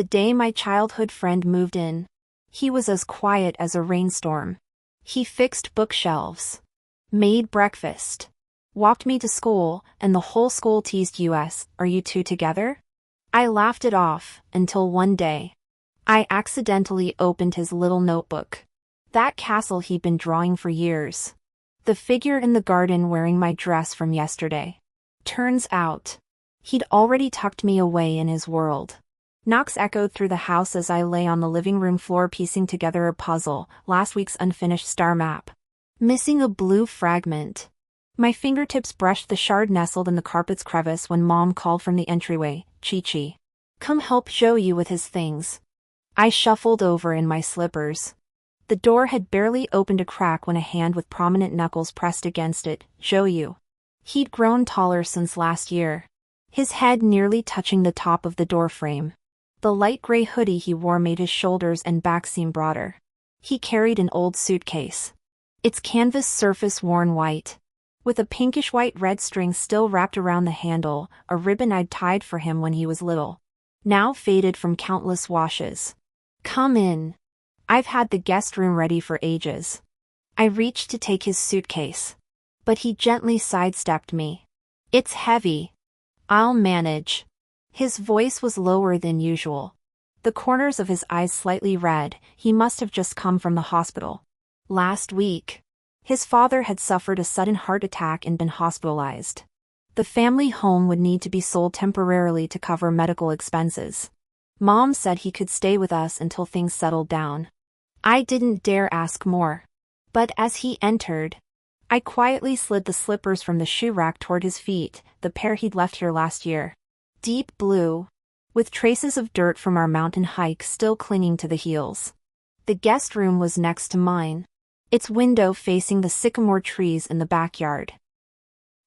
The day my childhood friend moved in. He was as quiet as a rainstorm. He fixed bookshelves, made breakfast, walked me to school, and the whole school teased us, "Are you two together?" I laughed it off, until one day, I accidentally opened his little notebook. That castle he'd been drawing for years. The figure in the garden wearing my dress from yesterday. Turns out, he'd already tucked me away in his world. Knocks echoed through the house as I lay on the living room floor piecing together a puzzle, last week's unfinished star map. Missing a blue fragment. My fingertips brushed the shard nestled in the carpet's crevice when Mom called from the entryway, "Chi-Chi, come help show you with his things." I shuffled over in my slippers. The door had barely opened a crack when a hand with prominent knuckles pressed against it, "Show you." He'd grown taller since last year, his head nearly touching the top of the doorframe. The light gray hoodie he wore made his shoulders and back seem broader. He carried an old suitcase, its canvas surface worn white, with a pinkish-white red string still wrapped around the handle, a ribbon I'd tied for him when he was little, now faded from countless washes. "Come in. I've had the guest room ready for ages." I reached to take his suitcase, but he gently sidestepped me. "It's heavy. I'll manage." His voice was lower than usual. The corners of his eyes slightly red. He must have just come from the hospital. Last week, his father had suffered a sudden heart attack and been hospitalized. The family home would need to be sold temporarily to cover medical expenses. Mom said he could stay with us until things settled down. I didn't dare ask more. But as he entered, I quietly slid the slippers from the shoe rack toward his feet, the pair he'd left here last year. Deep blue, with traces of dirt from our mountain hike still clinging to the heels. The guest room was next to mine, its window facing the sycamore trees in the backyard.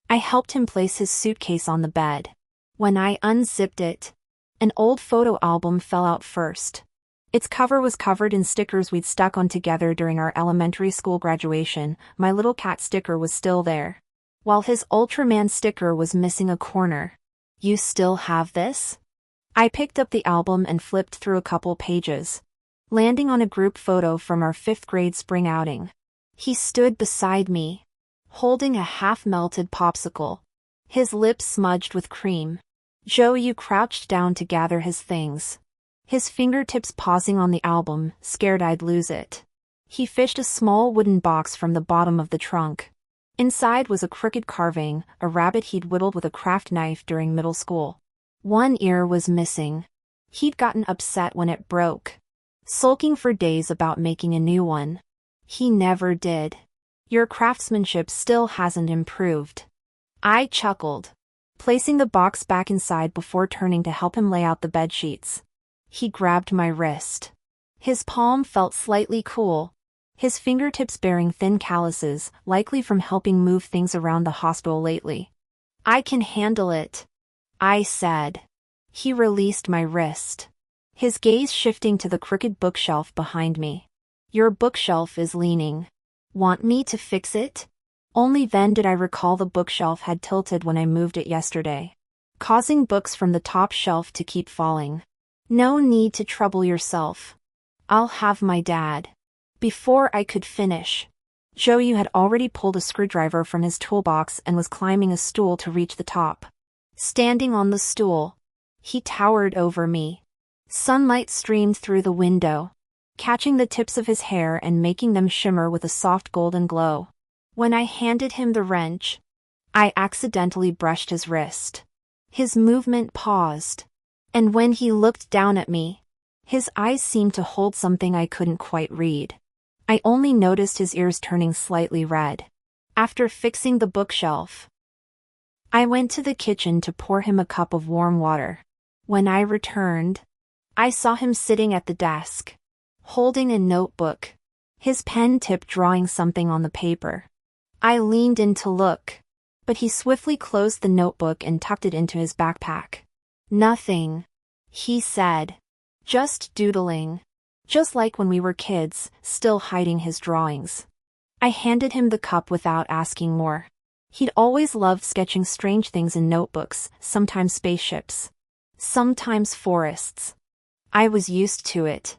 I helped him place his suitcase on the bed. When I unzipped it, an old photo album fell out first. Its cover was covered in stickers we'd stuck on together during our elementary school graduation. My little cat sticker was still there, while his Ultraman sticker was missing a corner. "You still have this?" I picked up the album and flipped through a couple pages, landing on a group photo from our 5th grade spring outing. He stood beside me, holding a half-melted popsicle, his lips smudged with cream. Joe crouched down to gather his things, his fingertips pausing on the album, scared I'd lose it. He fished a small wooden box from the bottom of the trunk. Inside was a crooked carving, a rabbit he'd whittled with a craft knife during middle school. One ear was missing. He'd gotten upset when it broke, sulking for days about making a new one. He never did. "Your craftsmanship still hasn't improved." I chuckled, placing the box back inside before turning to help him lay out the bedsheets. He grabbed my wrist. His palm felt slightly cool, his fingertips bearing thin calluses, likely from helping move things around the hospital lately. "I can handle it," I said. He released my wrist, his gaze shifting to the crooked bookshelf behind me. "Your bookshelf is leaning. Want me to fix it?" Only then did I recall the bookshelf had tilted when I moved it yesterday, causing books from the top shelf to keep falling. "No need to trouble yourself. I'll have my dad." Before I could finish, Joe had already pulled a screwdriver from his toolbox and was climbing a stool to reach the top. Standing on the stool, he towered over me. Sunlight streamed through the window, catching the tips of his hair and making them shimmer with a soft golden glow. When I handed him the wrench, I accidentally brushed his wrist. His movement paused, and when he looked down at me, his eyes seemed to hold something I couldn't quite read. I only noticed his ears turning slightly red. After fixing the bookshelf, I went to the kitchen to pour him a cup of warm water. When I returned, I saw him sitting at the desk, holding a notebook, his pen tip drawing something on the paper. I leaned in to look, but he swiftly closed the notebook and tucked it into his backpack. "Nothing," he said. "Just doodling." Just like when we were kids, still hiding his drawings. I handed him the cup without asking more. He'd always loved sketching strange things in notebooks, sometimes spaceships, sometimes forests. I was used to it.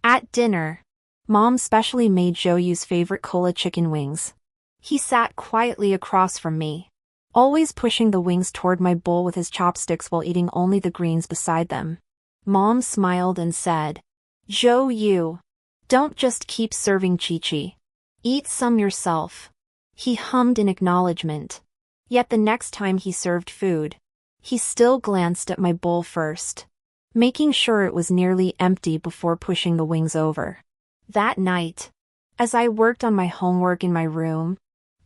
At dinner, Mom specially made Joey's favorite cola chicken wings. He sat quietly across from me, always pushing the wings toward my bowl with his chopsticks while eating only the greens beside them. Mom smiled and said, "Joe, you don't just keep serving Chi-Chi. Eat some yourself." He hummed in acknowledgement. Yet the next time he served food, he still glanced at my bowl first, making sure it was nearly empty before pushing the wings over. That night, as I worked on my homework in my room,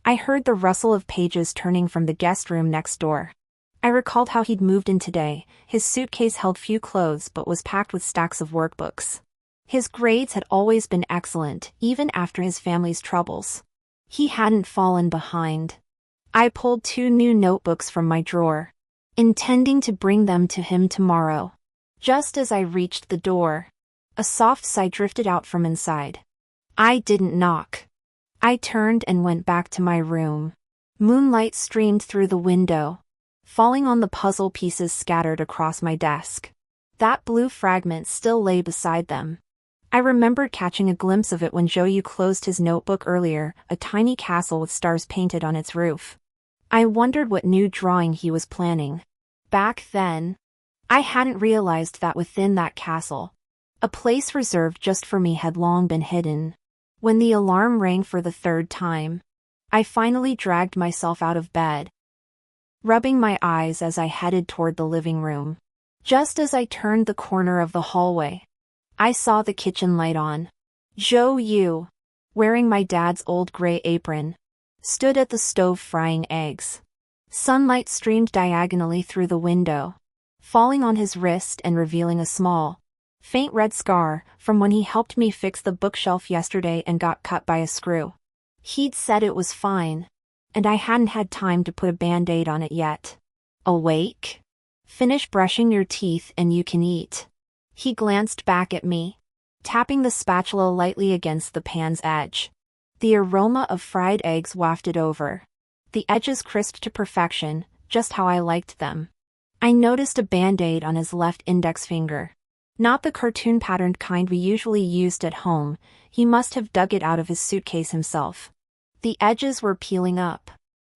I heard the rustle of pages turning from the guest room next door. I recalled how he'd moved in today. His suitcase held few clothes but was packed with stacks of workbooks. His grades had always been excellent, even after his family's troubles. He hadn't fallen behind. I pulled 2 new notebooks from my drawer, intending to bring them to him tomorrow. Just as I reached the door, a soft sigh drifted out from inside. I didn't knock. I turned and went back to my room. Moonlight streamed through the window, falling on the puzzle pieces scattered across my desk. That blue fragment still lay beside them. I remembered catching a glimpse of it when Joey closed his notebook earlier, a tiny castle with stars painted on its roof. I wondered what new drawing he was planning. Back then, I hadn't realized that within that castle, a place reserved just for me had long been hidden. When the alarm rang for the 3rd time, I finally dragged myself out of bed, rubbing my eyes as I headed toward the living room. Just as I turned the corner of the hallway, I saw the kitchen light on. Joe Yu, wearing my dad's old gray apron, stood at the stove frying eggs. Sunlight streamed diagonally through the window, falling on his wrist and revealing a small, faint red scar from when he helped me fix the bookshelf yesterday and got cut by a screw. He'd said it was fine, and I hadn't had time to put a band-aid on it yet. Awake? Finish brushing your teeth and you can eat. He glanced back at me, tapping the spatula lightly against the pan's edge. The aroma of fried eggs wafted over, the edges crisped to perfection, just how I liked them. I noticed a band-aid on his left index finger. Not the cartoon-patterned kind we usually used at home. He must have dug it out of his suitcase himself. The edges were peeling up,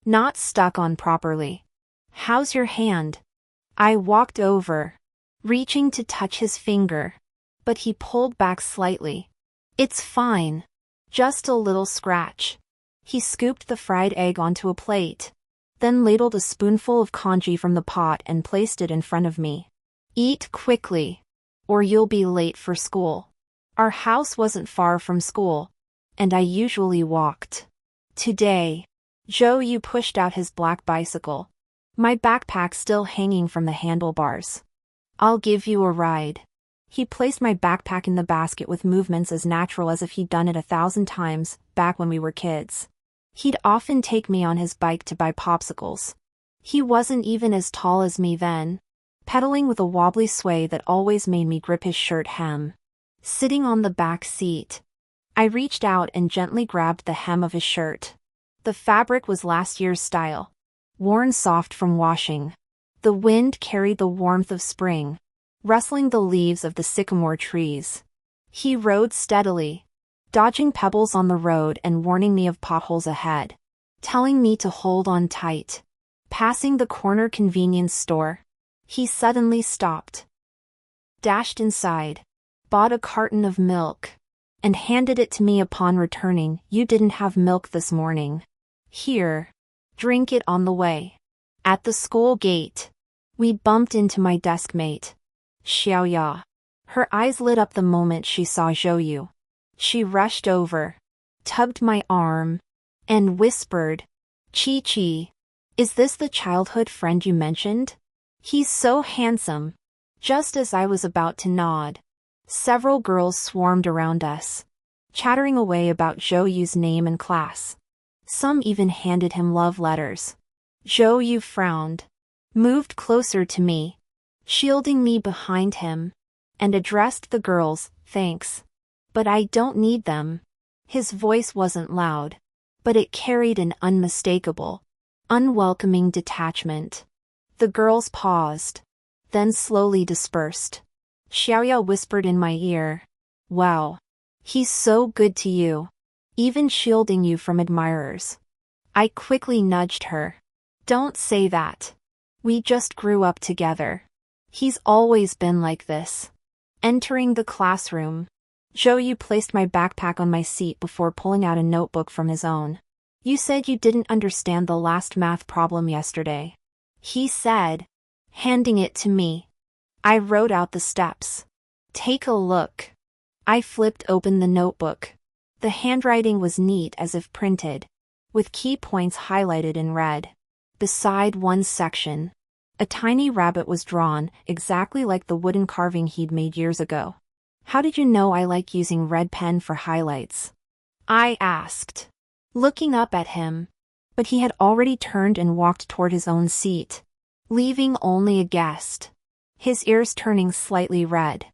not stuck on properly. "How's your hand?" I walked over, reaching to touch his finger, but he pulled back slightly. "It's fine. Just a little scratch." He scooped the fried egg onto a plate, then ladled a spoonful of congee from the pot and placed it in front of me. "Eat quickly, or you'll be late for school." Our house wasn't far from school, and I usually walked. Today, Joe Yu pushed out his black bicycle, my backpack still hanging from the handlebars. "I'll give you a ride." He placed my backpack in the basket with movements as natural as if he'd done it 1,000 times, back when we were kids. He'd often take me on his bike to buy popsicles. He wasn't even as tall as me then, pedaling with a wobbly sway that always made me grip his shirt hem. Sitting on the back seat, I reached out and gently grabbed the hem of his shirt. The fabric was last year's style, worn soft from washing. The wind carried the warmth of spring, rustling the leaves of the sycamore trees. He rode steadily, dodging pebbles on the road and warning me of potholes ahead, telling me to hold on tight. Passing the corner convenience store, he suddenly stopped, dashed inside, bought a carton of milk, and handed it to me upon returning. "You didn't have milk this morning. Here, drink it on the way." At the school gate, we bumped into my desk mate, Xiaoya. Her eyes lit up the moment she saw Zhou. She rushed over, tugged my arm, and whispered, "Chi-Chi, is this the childhood friend you mentioned? He's so handsome." Just as I was about to nod, several girls swarmed around us, chattering away about Zhou's name and class. Some even handed him love letters. Zhou frowned, moved closer to me, shielding me behind him, and addressed the girls, "Thanks, but I don't need them." His voice wasn't loud, but it carried an unmistakable, unwelcoming detachment. The girls paused, then slowly dispersed. Xiaoya whispered in my ear. Wow. He's so good to you. Even shielding you from admirers. I quickly nudged her. Don't say that. We just grew up together. He's always been like this. Entering the classroom, Zhou placed my backpack on my seat before pulling out a notebook from his own. You said you didn't understand the last math problem yesterday. He said, handing it to me. I wrote out the steps. Take a look. I flipped open the notebook. The handwriting was neat as if printed, with key points highlighted in red. Beside one section, a tiny rabbit was drawn, exactly like the wooden carving he'd made years ago. How did you know I like using red pen for highlights? I asked, looking up at him. But he had already turned and walked toward his own seat, leaving only a guest, his ears turning slightly red.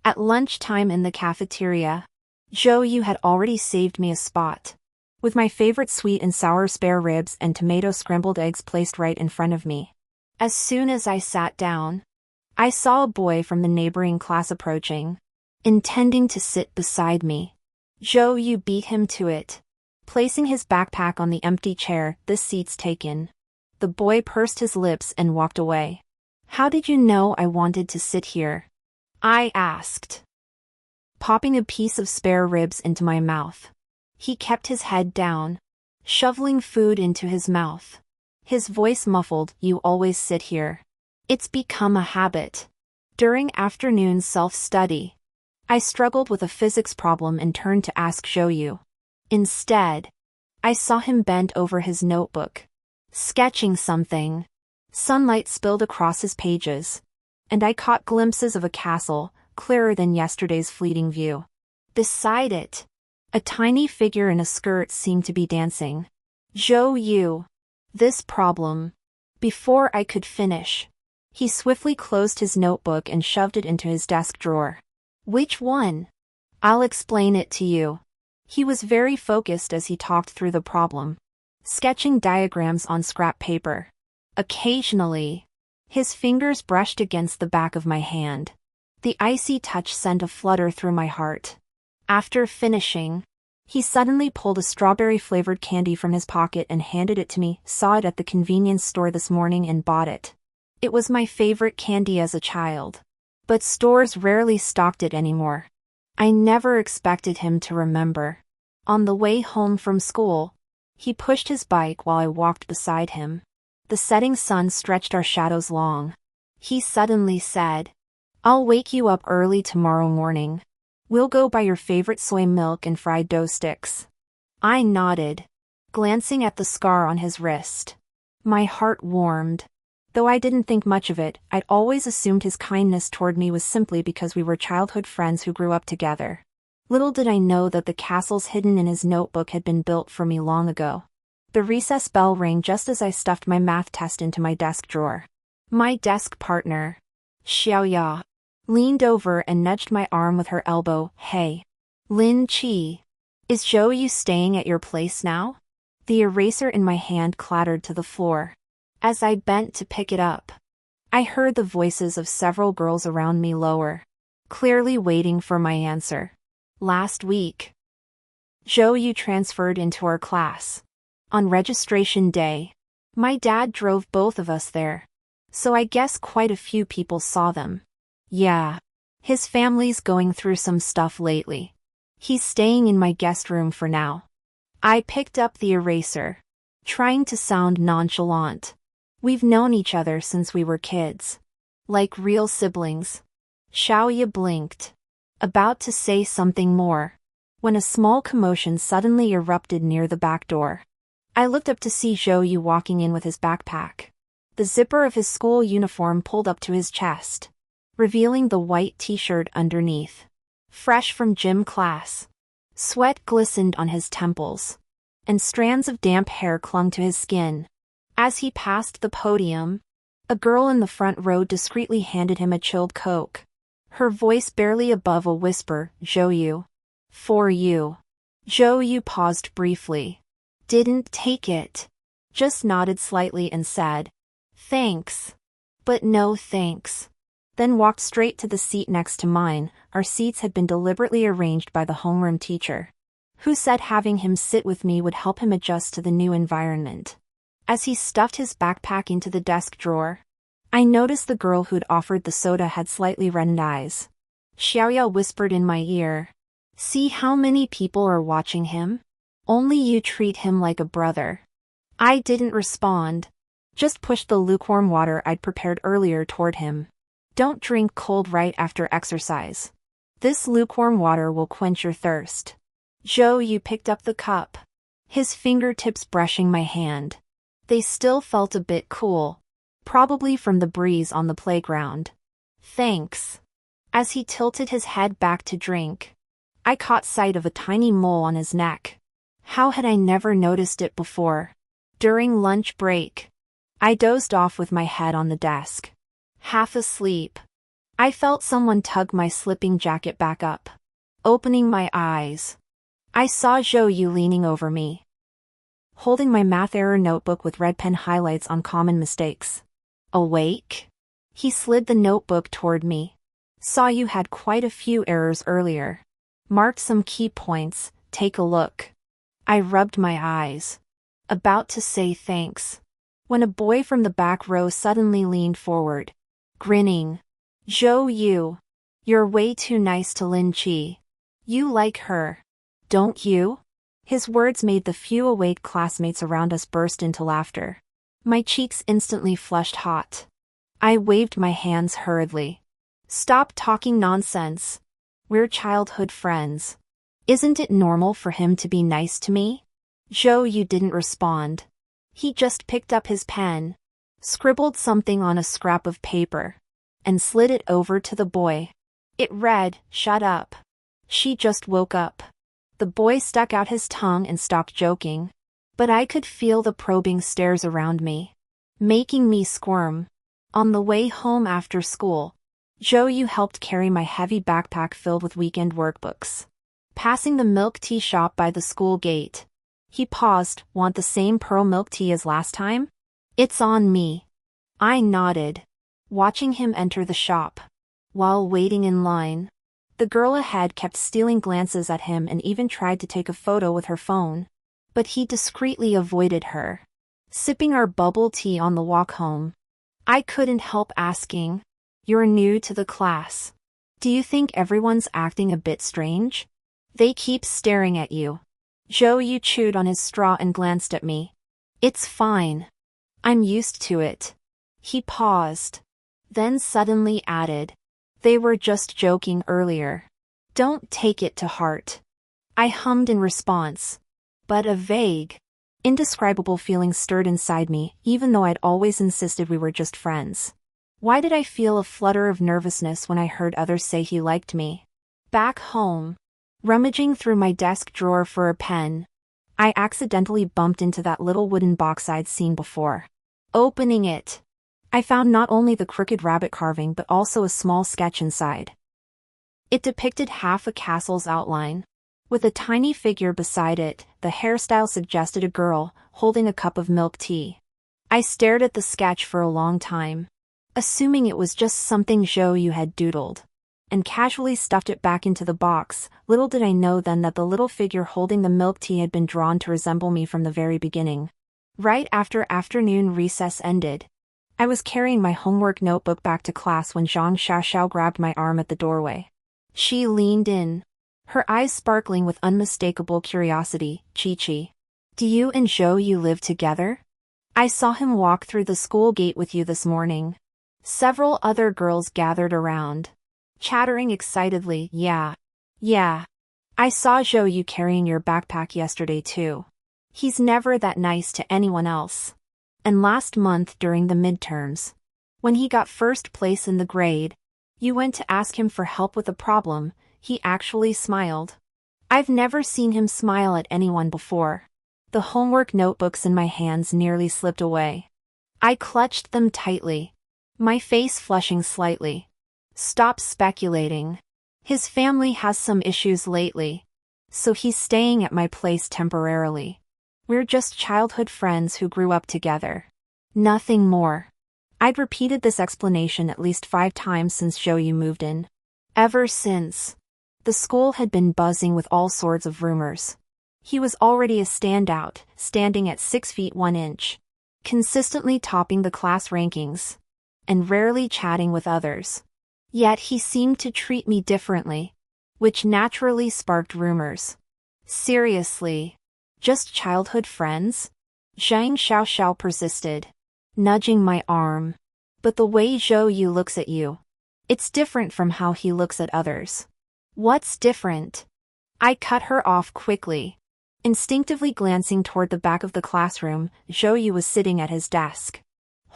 At lunchtime in the cafeteria, Zhou had already saved me a spot, with my favorite sweet and sour spare ribs and tomato scrambled eggs placed right in front of me. As soon as I sat down, I saw a boy from the neighboring class approaching, intending to sit beside me. Zhou beat him to it, placing his backpack on the empty chair. This seat's taken. The boy pursed his lips and walked away. How did you know I wanted to sit here? I asked, popping a piece of spare ribs into my mouth. He kept his head down, shoveling food into his mouth. His voice muffled. You always sit here. It's become a habit. During afternoon self-study, I struggled with a physics problem and turned to ask Zhou. Instead, I saw him bent over his notebook, sketching something. Sunlight spilled across his pages, and I caught glimpses of a castle, clearer than yesterday's fleeting view. Beside it, a tiny figure in a skirt seemed to be dancing. Zhou. This problem. Before I could finish, he swiftly closed his notebook and shoved it into his desk drawer. Which one? I'll explain it to you. He was very focused as he talked through the problem, sketching diagrams on scrap paper. Occasionally, his fingers brushed against the back of my hand. The icy touch sent a flutter through my heart. After finishing, he suddenly pulled a strawberry-flavored candy from his pocket and handed it to me. Saw it at the convenience store this morning and bought it. It was my favorite candy as a child, but stores rarely stocked it anymore. I never expected him to remember. On the way home from school, he pushed his bike while I walked beside him. The setting sun stretched our shadows long. He suddenly said, I'll wake you up early tomorrow morning. We'll go buy your favorite soy milk and fried dough sticks. I nodded, glancing at the scar on his wrist. My heart warmed. Though I didn't think much of it, I'd always assumed his kindness toward me was simply because we were childhood friends who grew up together. Little did I know that the castles hidden in his notebook had been built for me long ago. The recess bell rang just as I stuffed my math test into my desk drawer. My desk partner, Xiaoya, leaned over and nudged my arm with her elbow. Hey, Lin Qi, is Zhou staying at your place now? The eraser in my hand clattered to the floor. As I bent to pick it up, I heard the voices of several girls around me lower, clearly waiting for my answer. Last week, Zhou transferred into our class. On registration day, my dad drove both of us there, so I guess quite a few people saw them. Yeah, his family's going through some stuff lately. He's staying in my guest room for now. I picked up the eraser, trying to sound nonchalant. We've known each other since we were kids. Like real siblings. Xiaoya blinked, about to say something more, when a small commotion suddenly erupted near the back door. I looked up to see Zhou walking in with his backpack. The zipper of his school uniform pulled up to his chest, revealing the white t-shirt underneath. Fresh from gym class. Sweat glistened on his temples, and strands of damp hair clung to his skin. As he passed the podium, a girl in the front row discreetly handed him a chilled Coke. Her voice barely above a whisper. Zhou. For you. Zhou paused briefly. Didn't take it. Just nodded slightly and said, thanks. But no thanks. then walked straight to the seat next to mine. Our seats had been deliberately arranged by the homeroom teacher, who said having him sit with me would help him adjust to the new environment. As he stuffed his backpack into the desk drawer, I noticed the girl who'd offered the soda had slightly reddened eyes. Xiaoyao whispered in my ear, "See how many people are watching him? Only you treat him like a brother." I didn't respond, just pushed the lukewarm water I'd prepared earlier toward him. "Don't drink cold right after exercise. This lukewarm water will quench your thirst." Yu picked up the cup, his fingertips brushing my hand. They still felt a bit cool, probably from the breeze on the playground. "Thanks." As he tilted his head back to drink, I caught sight of a tiny mole on his neck. How had I never noticed it before? During lunch break, I dozed off with my head on the desk, half asleep. I felt someone tug my slipping jacket back up. Opening my eyes, I saw Yu leaning over me, holding my math error notebook with red pen highlights on common mistakes. "Awake?" He slid the notebook toward me. "Saw you had quite a few errors earlier. Marked some key points, take a look." I rubbed my eyes, about to say thanks, when a boy from the back row suddenly leaned forward, grinning. "Yu, you're way too nice to Lin Chi. You like her, don't you?" His words made the few awake classmates around us burst into laughter. My cheeks instantly flushed hot. I waved my hands hurriedly. "Stop talking nonsense. We're childhood friends. Isn't it normal for him to be nice to me?" Yu didn't respond. He just picked up his pen, scribbled something on a scrap of paper, and slid it over to the boy. It read, "Shut up. She just woke up." The boy stuck out his tongue and stopped joking, but I could feel the probing stares around me, making me squirm. On the way home after school, Yu helped carry my heavy backpack filled with weekend workbooks. Passing the milk tea shop by the school gate, he paused. "Want the same pearl milk tea as last time?" "It's on me." I nodded, watching him enter the shop. While waiting in line, the girl ahead kept stealing glances at him and even tried to take a photo with her phone, but he discreetly avoided her. Sipping our bubble tea on the walk home, I couldn't help asking, "You're new to the class. Do you think everyone's acting a bit strange? They keep staring at you." Yu chewed on his straw and glanced at me. "It's fine. I'm used to it." He paused, then suddenly added, "They were just joking earlier. Don't take it to heart." I hummed in response, but a vague, indescribable feeling stirred inside me, even though I'd always insisted we were just friends. Why did I feel a flutter of nervousness when I heard others say he liked me? Back home, rummaging through my desk drawer for a pen, I accidentally bumped into that little wooden box I'd seen before. Opening it, I found not only the crooked rabbit carving but also a small sketch inside. It depicted half a castle's outline, with a tiny figure beside it. The hairstyle suggested a girl, holding a cup of milk tea. I stared at the sketch for a long time, assuming it was just something Yu had doodled, and casually stuffed it back into the box. Little did I know then that the little figure holding the milk tea had been drawn to resemble me from the very beginning. Right after afternoon recess ended, I was carrying my homework notebook back to class when Zhang Xiaoxiao grabbed my arm at the doorway. She leaned in, her eyes sparkling with unmistakable curiosity. "Chi-Chi, do you and Yu live together? I saw him walk through the school gate with you this morning." Several other girls gathered around, chattering excitedly. Yeah. I saw Yu carrying your backpack yesterday too. He's never that nice to anyone else. And last month during the midterms, when he got first place in the grade, you went to ask him for help with a problem. He actually smiled. I've never seen him smile at anyone before. The homework notebooks in my hands nearly slipped away. I clutched them tightly, my face flushing slightly. "Stop speculating. His family has some issues lately, so he's staying at my place temporarily. We're just childhood friends who grew up together. Nothing more." I'd repeated this explanation at least 5 times since Zhou moved in. Ever since. The school had been buzzing with all sorts of rumors. He was already a standout, standing at 6 feet 1 inch, consistently topping the class rankings, and rarely chatting with others. Yet he seemed to treat me differently, which naturally sparked rumors. Seriously? Just childhood friends? Zhang Xiaoxiao persisted, nudging my arm. But the way Zhou looks at you, it's different from how he looks at others. What's different? I cut her off quickly. Instinctively glancing toward the back of the classroom, Zhou was sitting at his desk,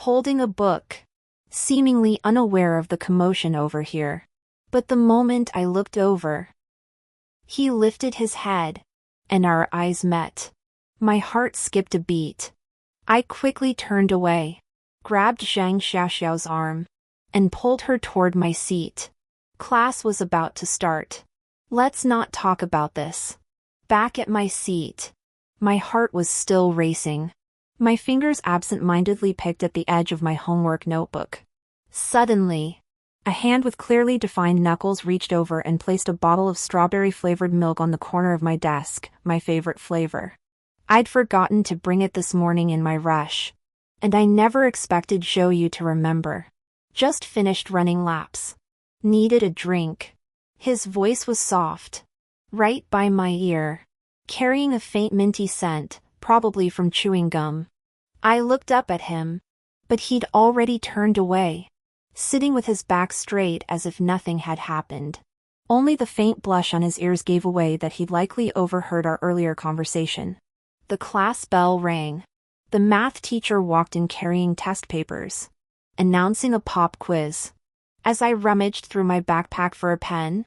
holding a book, seemingly unaware of the commotion over here. But the moment I looked over, he lifted his head, and our eyes met. My heart skipped a beat. I quickly turned away, grabbed Zhang Xiaoxiao's arm, and pulled her toward my seat. Class was about to start. Let's not talk about this. Back at my seat, my heart was still racing. My fingers absent-mindedly picked at the edge of my homework notebook. Suddenly, a hand with clearly defined knuckles reached over and placed a bottle of strawberry-flavored milk on the corner of my desk, my favorite flavor. I'd forgotten to bring it this morning in my rush, and I never expected Zhou to remember. Just finished running laps. Needed a drink. His voice was soft, right by my ear, carrying a faint minty scent, probably from chewing gum. I looked up at him, but he'd already turned away, sitting with his back straight as if nothing had happened. Only the faint blush on his ears gave away that he'd likely overheard our earlier conversation. The class bell rang. The math teacher walked in carrying test papers, announcing a pop quiz. As I rummaged through my backpack for a pen,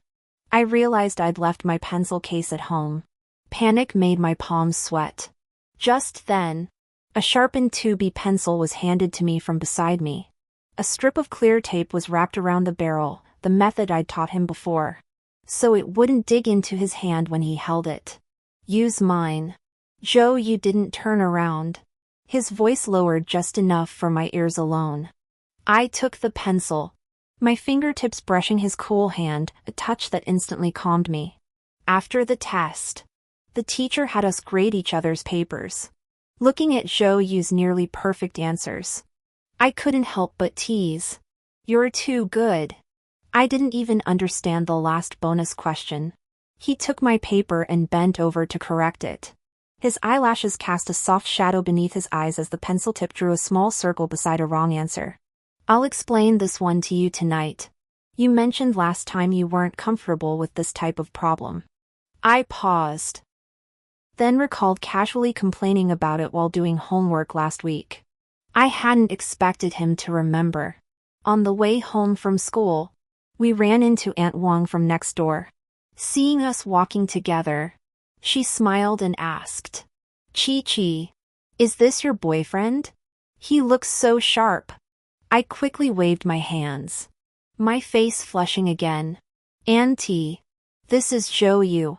I realized I'd left my pencil case at home. Panic made my palms sweat. Just then, a sharpened 2B pencil was handed to me from beside me. A strip of clear tape was wrapped around the barrel, the method I'd taught him before, so it wouldn't dig into his hand when he held it. Use mine. Zhou didn't turn around. His voice lowered just enough for my ears alone. I took the pencil, my fingertips brushing his cool hand, a touch that instantly calmed me. After the test, the teacher had us grade each other's papers. Looking at Zhou's nearly perfect answers, I couldn't help but tease. You're too good. I didn't even understand the last bonus question. He took my paper and bent over to correct it. His eyelashes cast a soft shadow beneath his eyes as the pencil tip drew a small circle beside a wrong answer. I'll explain this one to you tonight. You mentioned last time you weren't comfortable with this type of problem. I paused, then recalled casually complaining about it while doing homework last week. I hadn't expected him to remember. On the way home from school, we ran into Aunt Wang from next door. Seeing us walking together, she smiled and asked, "Chi-Chi, is this your boyfriend? He looks so sharp." I quickly waved my hands, my face flushing again. "Auntie, this is Zhou.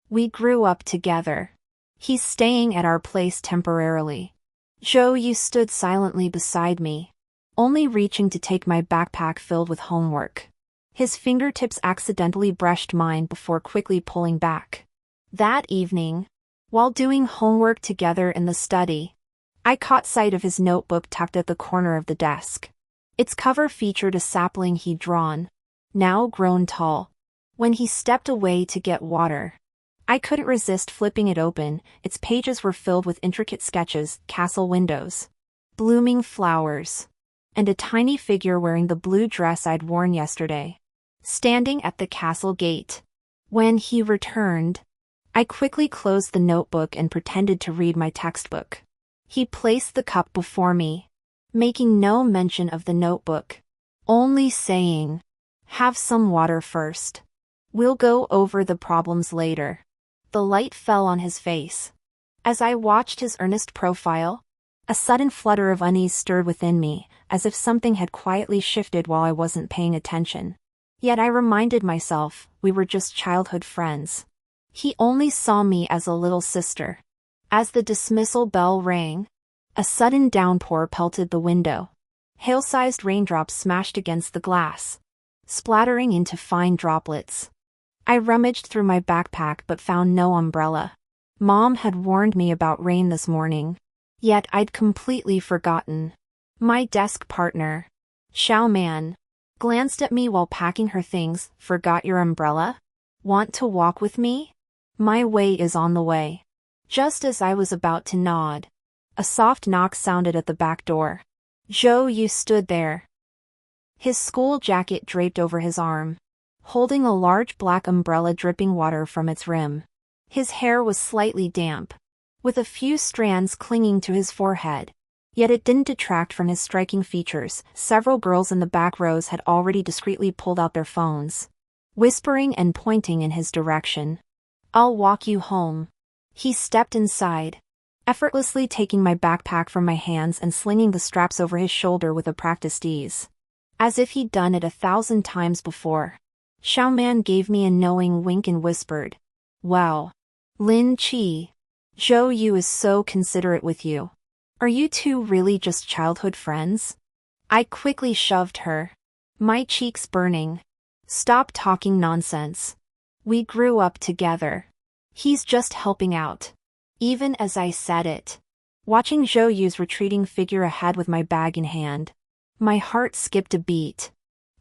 We grew up together. He's staying at our place temporarily." Zhou stood silently beside me, only reaching to take my backpack filled with homework. His fingertips accidentally brushed mine before quickly pulling back. That evening, while doing homework together in the study, I caught sight of his notebook tucked at the corner of the desk. Its cover featured a sapling he'd drawn, now grown tall. When he stepped away to get water, I couldn't resist flipping it open. Its pages were filled with intricate sketches, castle windows, blooming flowers, and a tiny figure wearing the blue dress I'd worn yesterday, standing at the castle gate. When he returned, I quickly closed the notebook and pretended to read my textbook. He placed the cup before me, making no mention of the notebook, only saying, "Have some water first. We'll go over the problems later." The light fell on his face. As I watched his earnest profile, a sudden flutter of unease stirred within me, as if something had quietly shifted while I wasn't paying attention. Yet I reminded myself, we were just childhood friends. He only saw me as a little sister. As the dismissal bell rang, a sudden downpour pelted the window. Hail-sized raindrops smashed against the glass, splattering into fine droplets. I rummaged through my backpack but found no umbrella. Mom had warned me about rain this morning, yet I'd completely forgotten. My desk partner, Xiao Man, glanced at me while packing her things. Forgot your umbrella? Want to walk with me? My way is on the way. Just as I was about to nod, a soft knock sounded at the back door. Zhou Yu stood there, his school jacket draped over his arm, holding a large black umbrella dripping water from its rim. His hair was slightly damp, with a few strands clinging to his forehead. Yet it didn't detract from his striking features. Several girls in the back rows had already discreetly pulled out their phones, whispering and pointing in his direction. I'll walk you home. He stepped inside, effortlessly taking my backpack from my hands and slinging the straps over his shoulder with a practiced ease, as if he'd done it 1,000 times before. Xiao Man gave me a knowing wink and whispered, "Wow, Lin Qi, Zhou Yu is so considerate with you. Are you two really just childhood friends?" I quickly shoved her, my cheeks burning. Stop talking nonsense. We grew up together. He's just helping out. Even as I said it, watching Zhou Yu's retreating figure ahead with my bag in hand, my heart skipped a beat.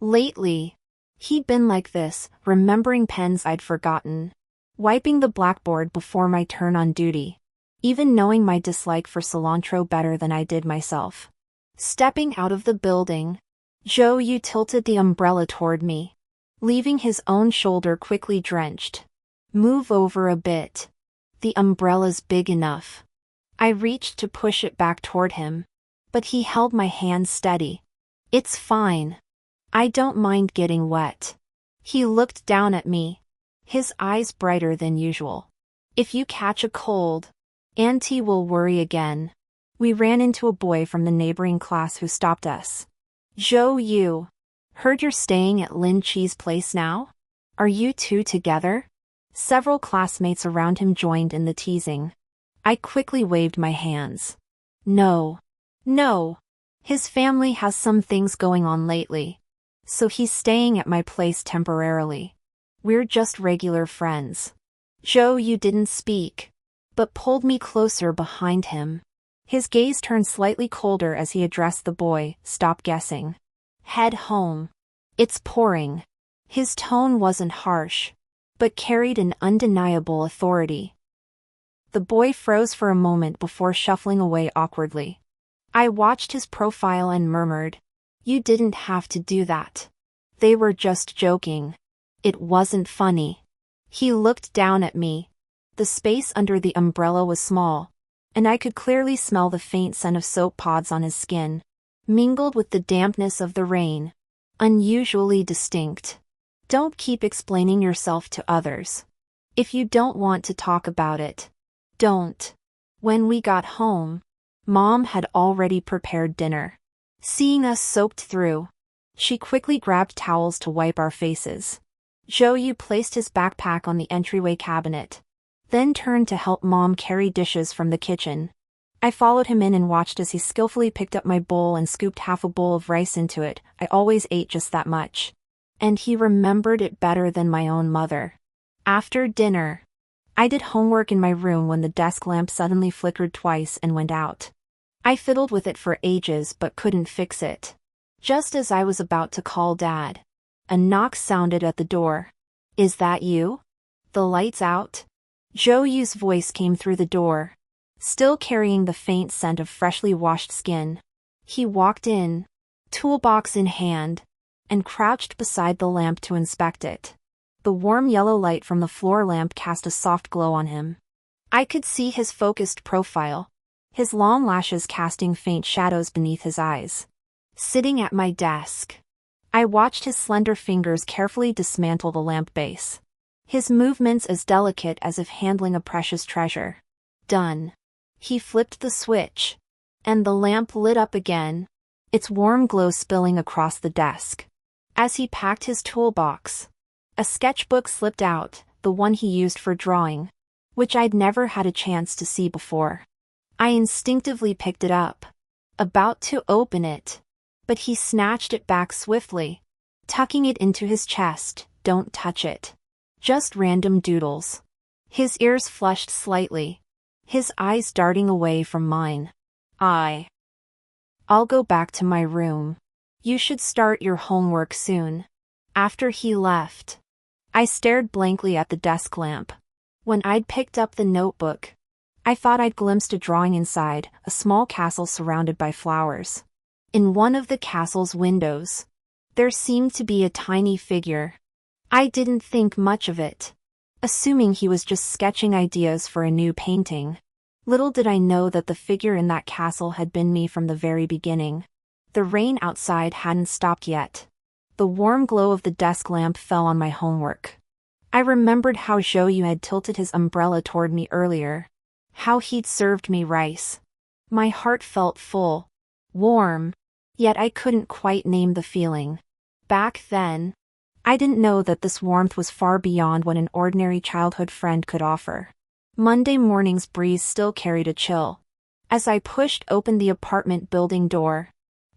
Lately, he'd been like this, remembering pens I'd forgotten, wiping the blackboard before my turn on duty, even knowing my dislike for cilantro better than I did myself. Stepping out of the building, Zhou Yu tilted the umbrella toward me, leaving his own shoulder quickly drenched. Move over a bit. The umbrella's big enough. I reached to push it back toward him, but he held my hand steady. It's fine. I don't mind getting wet. He looked down at me, his eyes brighter than usual. If you catch a cold, Auntie will worry again. We ran into a boy from the neighboring class who stopped us. Zhou Yu, heard you're staying at Lin Qi's place now? Are you two together? Several classmates around him joined in the teasing. I quickly waved my hands. No. His family has some things going on lately, so he's staying at my place temporarily. We're just regular friends. Zhou Yu didn't speak, but pulled me closer behind him. His gaze turned slightly colder as he addressed the boy. Stop guessing. Head home. It's pouring. His tone wasn't harsh, but carried an undeniable authority. The boy froze for a moment before shuffling away awkwardly. I watched his profile and murmured, "You didn't have to do that. They were just joking. It wasn't funny." He looked down at me. The space under the umbrella was small, and I could clearly smell the faint scent of soap pods on his skin, mingled with the dampness of the rain. Unusually distinct. Don't keep explaining yourself to others. If you don't want to talk about it, don't. When we got home, Mom had already prepared dinner. Seeing us soaked through, she quickly grabbed towels to wipe our faces. Zhou Yu placed his backpack on the entryway cabinet, then turned to help Mom carry dishes from the kitchen. I followed him in and watched as he skillfully picked up my bowl and scooped half a bowl of rice into it. I always ate just that much, and he remembered it better than my own mother. After dinner, I did homework in my room when the desk lamp suddenly flickered twice and went out. I fiddled with it for ages but couldn't fix it. Just as I was about to call Dad, a knock sounded at the door. Is that you? The light's out? Zhou Yu's voice came through the door, still carrying the faint scent of freshly washed skin. He walked in, toolbox in hand, and crouched beside the lamp to inspect it. The warm yellow light from the floor lamp cast a soft glow on him. I could see his focused profile, his long lashes casting faint shadows beneath his eyes. Sitting at my desk, I watched his slender fingers carefully dismantle the lamp base, his movements as delicate as if handling a precious treasure. Done. He flipped the switch, and the lamp lit up again, its warm glow spilling across the desk. As he packed his toolbox, a sketchbook slipped out, the one he used for drawing, which I'd never had a chance to see before. I instinctively picked it up, about to open it, but he snatched it back swiftly, tucking it into his chest. Don't touch it. Just random doodles. His ears flushed slightly, his eyes darting away from mine. I'll go back to my room. You should start your homework soon. After he left, I stared blankly at the desk lamp. When I'd picked up the notebook, I thought I'd glimpsed a drawing inside, a small castle surrounded by flowers. In one of the castle's windows, there seemed to be a tiny figure. I didn't think much of it, assuming he was just sketching ideas for a new painting. Little did I know that the figure in that castle had been me from the very beginning. The rain outside hadn't stopped yet. The warm glow of the desk lamp fell on my homework. I remembered how Zhou had tilted his umbrella toward me earlier, how he'd served me rice. My heart felt full, warm, yet I couldn't quite name the feeling. Back then, I didn't know that this warmth was far beyond what an ordinary childhood friend could offer. Monday morning's breeze still carried a chill. As I pushed open the apartment building door,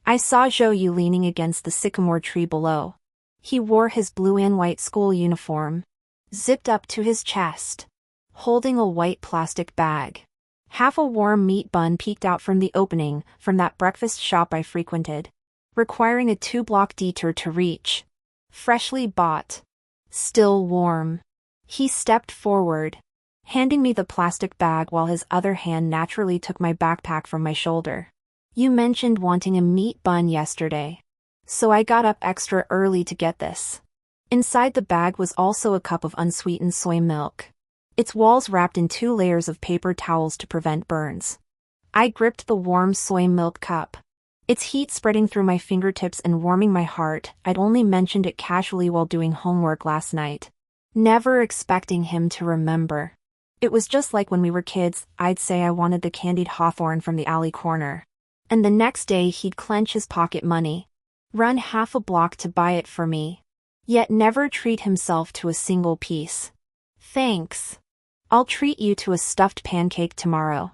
I saw Zhou leaning against the sycamore tree below. He wore his blue and white school uniform, zipped up to his chest, holding a white plastic bag. Half a warm meat bun peeked out from the opening from that breakfast shop I frequented, requiring a 2-block detour to reach. Freshly bought, still warm. He stepped forward, handing me the plastic bag while his other hand naturally took my backpack from my shoulder. You mentioned wanting a meat bun yesterday, so I got up extra early to get this. Inside the bag was also a cup of unsweetened soy milk, its walls wrapped in 2 layers of paper towels to prevent burns. I gripped the warm soy milk cup, its heat spreading through my fingertips and warming my heart. I'd only mentioned it casually while doing homework last night, never expecting him to remember. It was just like when we were kids. I'd say I wanted the candied hawthorn from the alley corner, and the next day he'd clench his pocket money, run half a block to buy it for me, yet never treat himself to a single piece. Thanks. I'll treat you to a stuffed pancake tomorrow.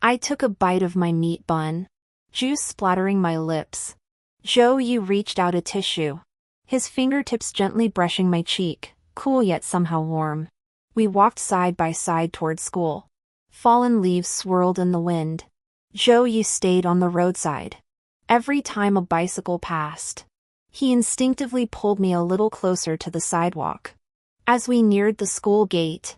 I took a bite of my meat bun, juice splattering my lips. Zhou reached out a tissue, his fingertips gently brushing my cheek, cool yet somehow warm. We walked side by side toward school. Fallen leaves swirled in the wind. Zhou stayed on the roadside. Every time a bicycle passed, he instinctively pulled me a little closer to the sidewalk. As we neared the school gate,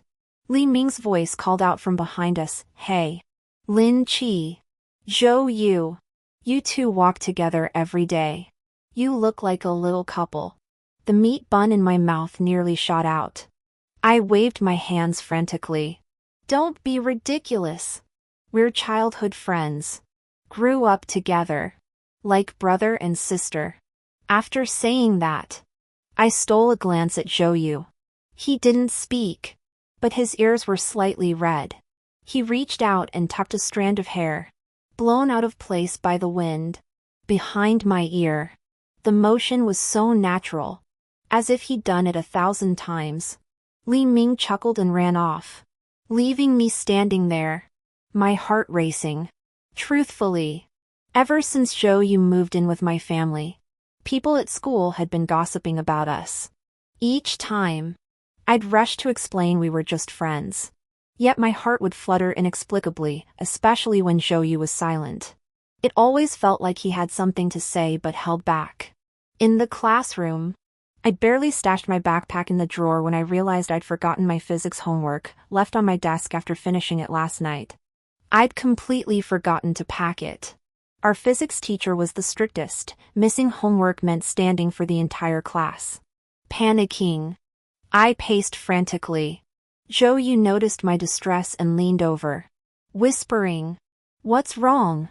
Li Ming's voice called out from behind us, "Hey, Lin Qi. Zhou, you two walk together every day. You look like a little couple." The meat bun in my mouth nearly shot out. I waved my hands frantically. "Don't be ridiculous. We're childhood friends. Grew up together. Like brother and sister." After saying that, I stole a glance at Zhou. He didn't speak, but his ears were slightly red. He reached out and tucked a strand of hair, blown out of place by the wind, behind my ear. The motion was so natural, as if he'd done it 1,000 times. Li Ming chuckled and ran off, leaving me standing there, my heart racing. Truthfully, ever since Zhou moved in with my family, people at school had been gossiping about us. Each time, I'd rush to explain we were just friends. Yet my heart would flutter inexplicably, especially when Zhou was silent. It always felt like he had something to say but held back. In the classroom, I'd barely stashed my backpack in the drawer when I realized I'd forgotten my physics homework, left on my desk after finishing it last night. I'd completely forgotten to pack it. Our physics teacher was the strictest. Missing homework meant standing for the entire class. Panicking, I paced frantically. Zhou noticed my distress and leaned over, whispering, "What's wrong?"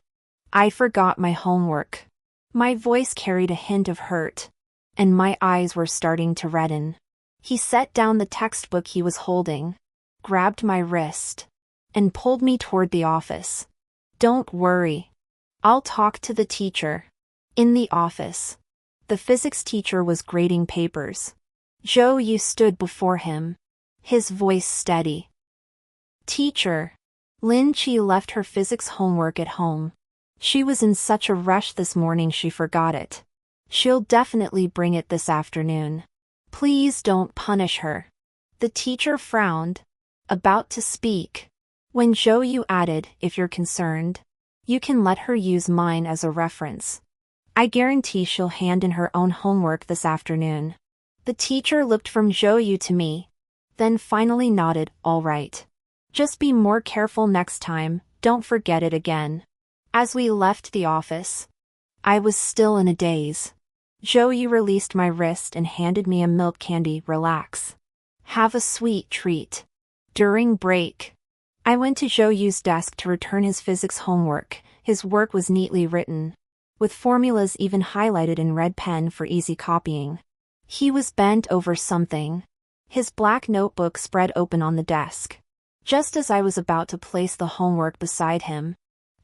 I forgot my homework. My voice carried a hint of hurt, and my eyes were starting to redden. He set down the textbook he was holding, grabbed my wrist, and pulled me toward the office. "Don't worry. I'll talk to the teacher." In the office, the physics teacher was grading papers. Zhou stood before him, his voice steady. "Teacher, Lin Qi left her physics homework at home. She was in such a rush this morning she forgot it. She'll definitely bring it this afternoon. Please don't punish her. The teacher frowned, about to speak, when Zhou added, if you're concerned, you can let her use mine as a reference. I guarantee she'll hand in her own homework this afternoon. The teacher looked from Zhou to me, then finally nodded, all right. Just be more careful next time, don't forget it again. As we left the office, I was still in a daze. Zhou released my wrist and handed me a milk candy. Relax. Have a sweet treat. During break, I went to Zhou's desk to return his physics homework. His work was neatly written, with formulas even highlighted in red pen for easy copying. He was bent over something, his black notebook spread open on the desk. Just as I was about to place the homework beside him,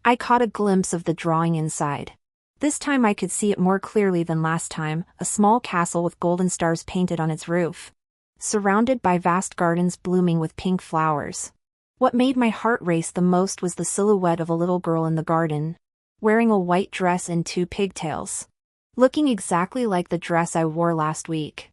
I caught a glimpse of the drawing inside. This time I could see it more clearly than last time, a small castle with golden stars painted on its roof, surrounded by vast gardens blooming with pink flowers. What made my heart race the most was the silhouette of a little girl in the garden, wearing a white dress and 2 pigtails, looking exactly like the dress I wore last week.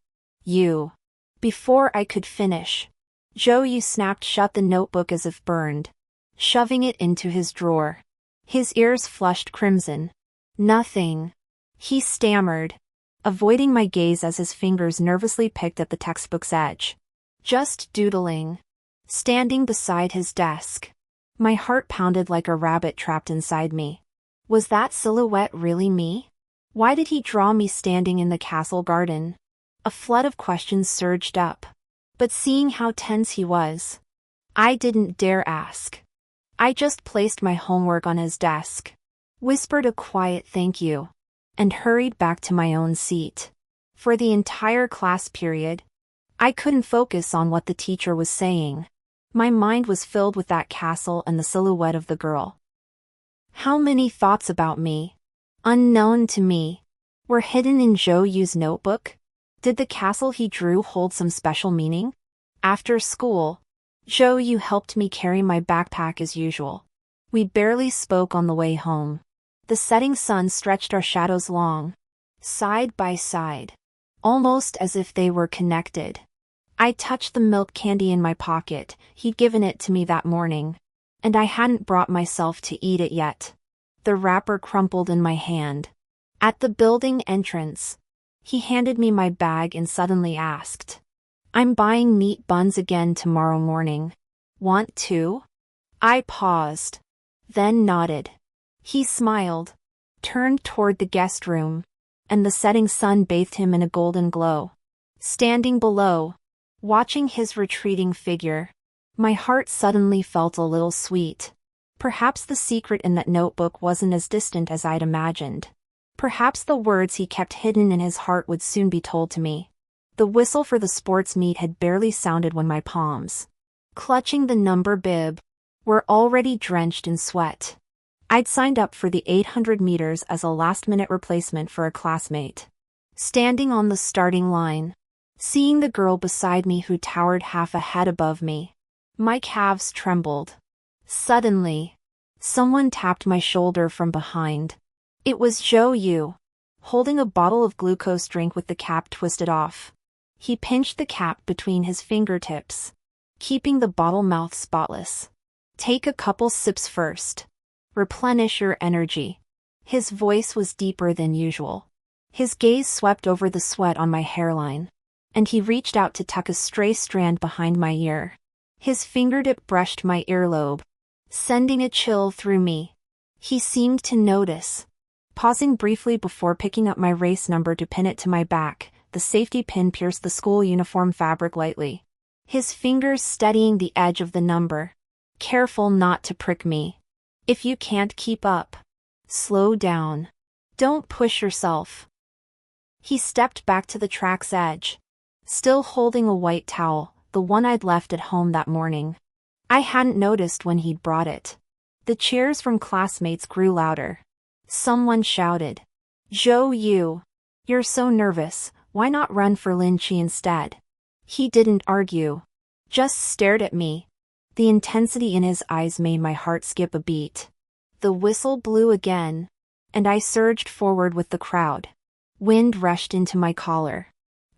Before I could finish, Zhou snapped shut the notebook as if burned, shoving it into his drawer. His ears flushed crimson. Nothing, he stammered, avoiding my gaze as his fingers nervously picked at the textbook's edge. Just doodling. Standing beside his desk, my heart pounded like a rabbit trapped inside me. Was that silhouette really me? Why did he draw me standing in the castle garden? A flood of questions surged up. But seeing how tense he was, I didn't dare ask. I just placed my homework on his desk, whispered a quiet thank you, and hurried back to my own seat. For the entire class period, I couldn't focus on what the teacher was saying. My mind was filled with that castle and the silhouette of the girl. How many thoughts about me, unknown to me, were hidden in Zhou's notebook? Did the castle he drew hold some special meaning? After school, Zhou helped me carry my backpack as usual. We barely spoke on the way home. The setting sun stretched our shadows long, side by side, almost as if they were connected. I touched the milk candy in my pocket. He'd given it to me that morning, and I hadn't brought myself to eat it yet. The wrapper crumpled in my hand. At the building entrance, he handed me my bag and suddenly asked, I'm buying meat buns again tomorrow morning. Want to? I paused, then nodded. He smiled, turned toward the guest room, and the setting sun bathed him in a golden glow. Standing below, watching his retreating figure, my heart suddenly felt a little sweet. Perhaps the secret in that notebook wasn't as distant as I'd imagined. Perhaps the words he kept hidden in his heart would soon be told to me. The whistle for the sports meet had barely sounded when my palms, clutching the number bib, were already drenched in sweat. I'd signed up for the 800 meters as a last-minute replacement for a classmate. Standing on the starting line, seeing the girl beside me who towered half a head above me, my calves trembled. Suddenly, someone tapped my shoulder from behind. It was Zhou, holding a bottle of glucose drink with the cap twisted off. He pinched the cap between his fingertips, keeping the bottle mouth spotless. Take a couple sips first. Replenish your energy. His voice was deeper than usual. His gaze swept over the sweat on my hairline, and he reached out to tuck a stray strand behind my ear. His fingertip brushed my earlobe, sending a chill through me. He seemed to notice. Pausing briefly before picking up my race number to pin it to my back, the safety pin pierced the school uniform fabric lightly. His fingers steadying the edge of the number. Careful not to prick me. If you can't keep up, slow down. Don't push yourself. He stepped back to the track's edge, still holding a white towel, the one I'd left at home that morning. I hadn't noticed when he'd brought it. The cheers from classmates grew louder. Someone shouted, Zhou, you're so nervous, why not run for Lin Chi instead? He didn't argue, just stared at me. The intensity in his eyes made my heart skip a beat. The whistle blew again, and I surged forward with the crowd. Wind rushed into my collar.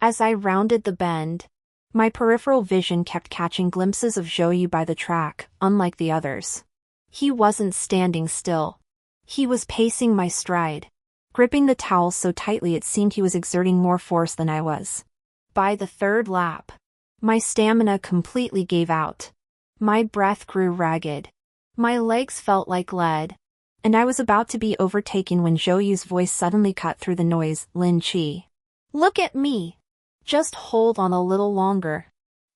As I rounded the bend, my peripheral vision kept catching glimpses of Zhou by the track, unlike the others. He wasn't standing still. He was pacing my stride, gripping the towel so tightly it seemed he was exerting more force than I was. By the third lap, my stamina completely gave out. My breath grew ragged. My legs felt like lead, and I was about to be overtaken when Zhou's voice suddenly cut through the noise. Lin Qi. Look at me. Just hold on a little longer.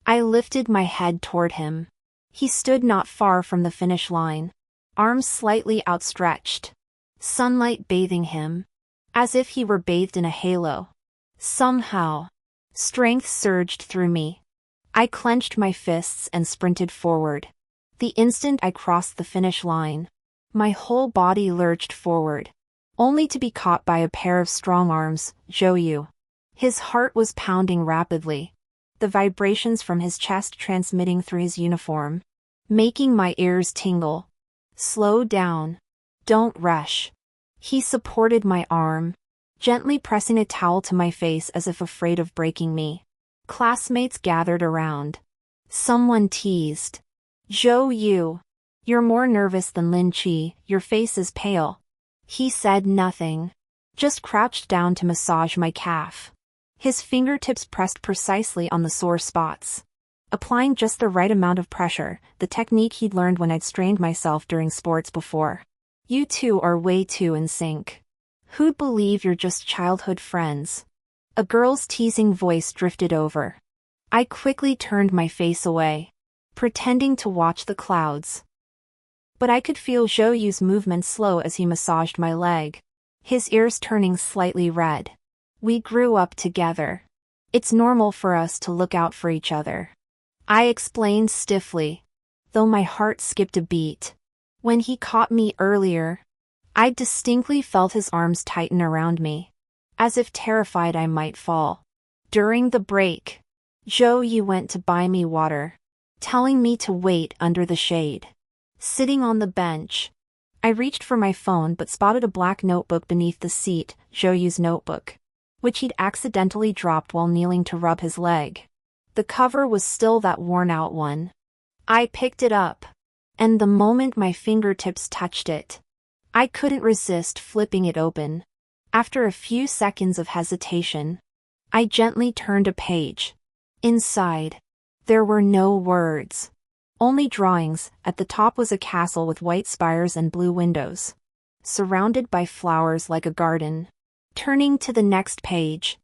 I lifted my head toward him. He stood not far from the finish line, arms slightly outstretched, sunlight bathing him, as if he were bathed in a halo. Somehow, strength surged through me. I clenched my fists and sprinted forward. The instant I crossed the finish line, my whole body lurched forward, only to be caught by a pair of strong arms. Zhou. His heart was pounding rapidly, the vibrations from his chest transmitting through his uniform, making my ears tingle. Slow down. Don't rush. He supported my arm, gently pressing a towel to my face as if afraid of breaking me. Classmates gathered around. Someone teased. Zhou, you're more nervous than Lin Qi, your face is pale. He said nothing, just crouched down to massage my calf. His fingertips pressed precisely on the sore spots, applying just the right amount of pressure, the technique he'd learned when I'd strained myself during sports before. You two are way too in sync. Who'd believe you're just childhood friends? A girl's teasing voice drifted over. I quickly turned my face away, pretending to watch the clouds. But I could feel Zhou's movements slow as he massaged my leg, his ears turning slightly red. We grew up together. It's normal for us to look out for each other, I explained stiffly, though my heart skipped a beat. When he caught me earlier, I distinctly felt his arms tighten around me, as if terrified I might fall. During the break, Zhou went to buy me water, telling me to wait under the shade. Sitting on the bench, I reached for my phone but spotted a black notebook beneath the seat, Zhou's notebook, which he'd accidentally dropped while kneeling to rub his leg. The cover was still that worn-out one. I picked it up, and the moment my fingertips touched it, I couldn't resist flipping it open. After a few seconds of hesitation, I gently turned a page. Inside, there were no words, only drawings. At the top was a castle with white spires and blue windows, surrounded by flowers like a garden. Turning to the next page,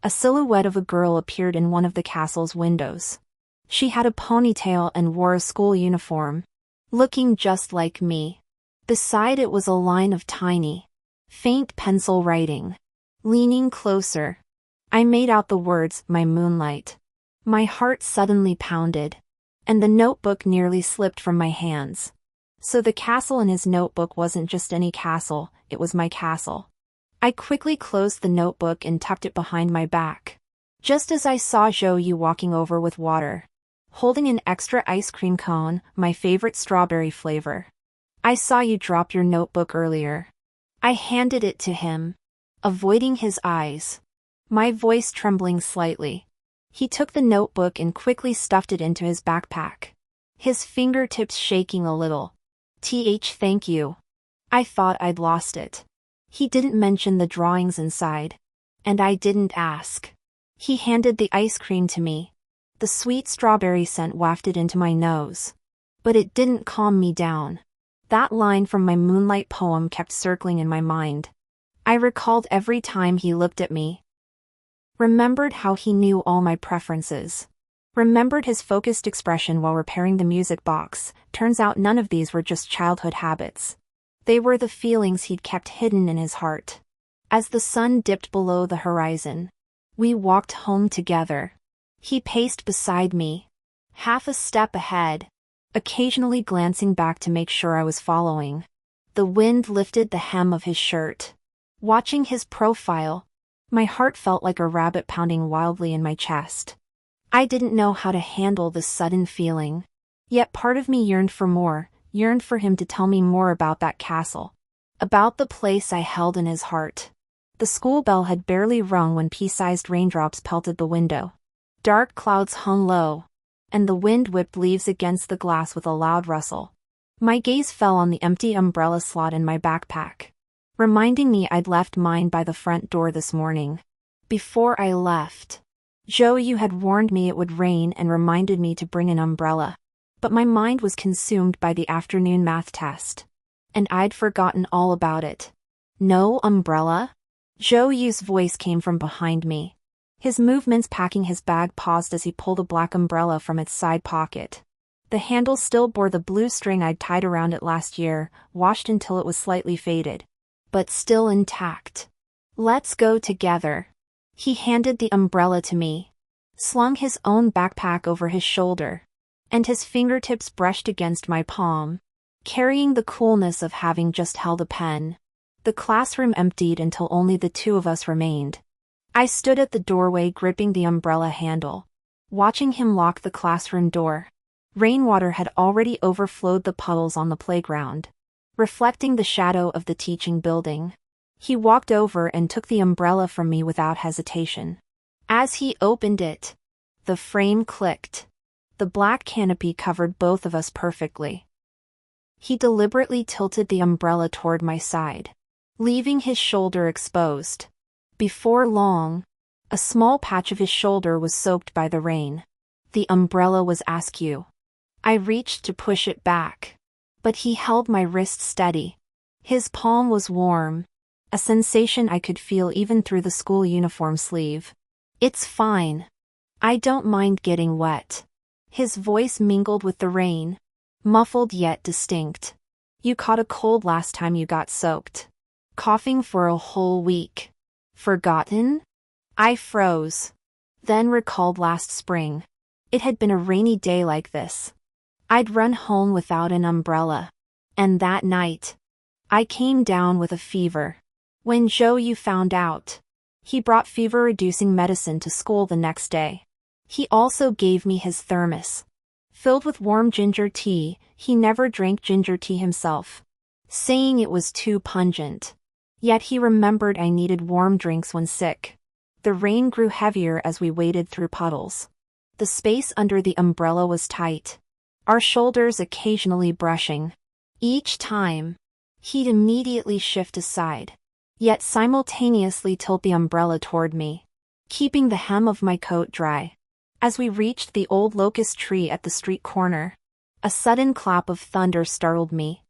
a silhouette of a girl appeared in one of the castle's windows. She had a ponytail and wore a school uniform, looking just like me. Beside it was a line of tiny, faint pencil writing. Leaning closer, I made out the words, "My moonlight." My heart suddenly pounded, and the notebook nearly slipped from my hands. So the castle in his notebook wasn't just any castle, it was my castle. I quickly closed the notebook and tucked it behind my back, just as I saw Zhou walking over with water, holding an extra ice cream cone, my favorite strawberry flavor. I saw you drop your notebook earlier. I handed it to him, avoiding his eyes, my voice trembling slightly. He took the notebook and quickly stuffed it into his backpack, his fingertips shaking a little. Thank you. I thought I'd lost it. He didn't mention the drawings inside, and I didn't ask. He handed the ice cream to me. The sweet strawberry scent wafted into my nose, but it didn't calm me down. That line from my Moonlight poem kept circling in my mind. I recalled every time he looked at me. Remembered how he knew all my preferences. Remembered his focused expression while repairing the music box. Turns out none of these were just childhood habits. They were the feelings he'd kept hidden in his heart. As the sun dipped below the horizon, we walked home together. He paced beside me, half a step ahead, occasionally glancing back to make sure I was following. The wind lifted the hem of his shirt. Watching his profile, my heart felt like a rabbit pounding wildly in my chest. I didn't know how to handle this sudden feeling, yet part of me yearned for more. yearned for him to tell me more about that castle. About the place I held in his heart. The school bell had barely rung when pea-sized raindrops pelted the window. Dark clouds hung low, and the wind whipped leaves against the glass with a loud rustle. My gaze fell on the empty umbrella slot in my backpack, reminding me I'd left mine by the front door this morning. Before I left, you had warned me it would rain and reminded me to bring an umbrella. But my mind was consumed by the afternoon math test, and I'd forgotten all about it. No umbrella? Yu's voice came from behind me. His movements packing his bag paused as he pulled a black umbrella from its side pocket. The handle still bore the blue string I'd tied around it last year, washed until it was slightly faded, but still intact. Let's go together. He handed the umbrella to me, slung his own backpack over his shoulder, and his fingertips brushed against my palm, carrying the coolness of having just held a pen. The classroom emptied until only the two of us remained. I stood at the doorway gripping the umbrella handle, watching him lock the classroom door. Rainwater had already overflowed the puddles on the playground, reflecting the shadow of the teaching building. He walked over and took the umbrella from me without hesitation. As he opened it, the frame clicked. The black canopy covered both of us perfectly. He deliberately tilted the umbrella toward my side, leaving his shoulder exposed. Before long, a small patch of his shoulder was soaked by the rain. The umbrella was askew. I reached to push it back, but he held my wrist steady. His palm was warm, a sensation I could feel even through the school uniform sleeve. It's fine. I don't mind getting wet. His voice mingled with the rain, muffled yet distinct. You caught a cold last time you got soaked. Coughing for a whole week. Forgotten? I froze. Then recalled last spring. It had been a rainy day like this. I'd run home without an umbrella. And that night, I came down with a fever. When you found out, he brought fever-reducing medicine to school the next day. He also gave me his thermos, filled with warm ginger tea. He never drank ginger tea himself, saying it was too pungent. Yet he remembered I needed warm drinks when sick. The rain grew heavier as we waded through puddles. The space under the umbrella was tight, our shoulders occasionally brushing. Each time, he'd immediately shift aside, yet simultaneously tilt the umbrella toward me, keeping the hem of my coat dry. As we reached the old locust tree at the street corner, a sudden clap of thunder startled me.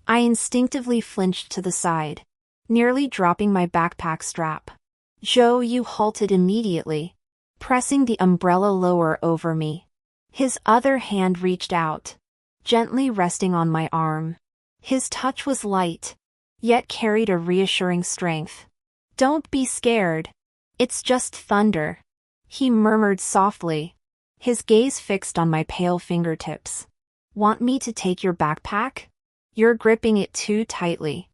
I instinctively flinched to the side, nearly dropping my backpack strap. You halted immediately, pressing the umbrella lower over me. His other hand reached out, gently resting on my arm. His touch was light, yet carried a reassuring strength. Don't be scared. It's just thunder, he murmured softly, his gaze fixed on my pale fingertips. Want me to take your backpack? You're gripping it too tightly.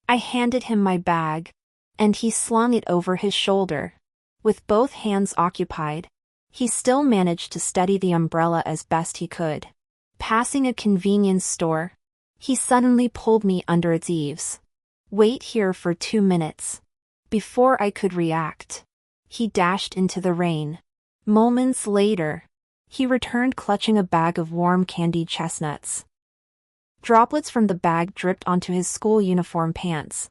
I handed him my bag, and he slung it over his shoulder. With both hands occupied, he still managed to steady the umbrella as best he could. Passing a convenience store, he suddenly pulled me under its eaves. Wait here for 2 minutes. Before I could react, he dashed into the rain. Moments later, he returned clutching a bag of warm candied chestnuts. Droplets from the bag dripped onto his school uniform pants,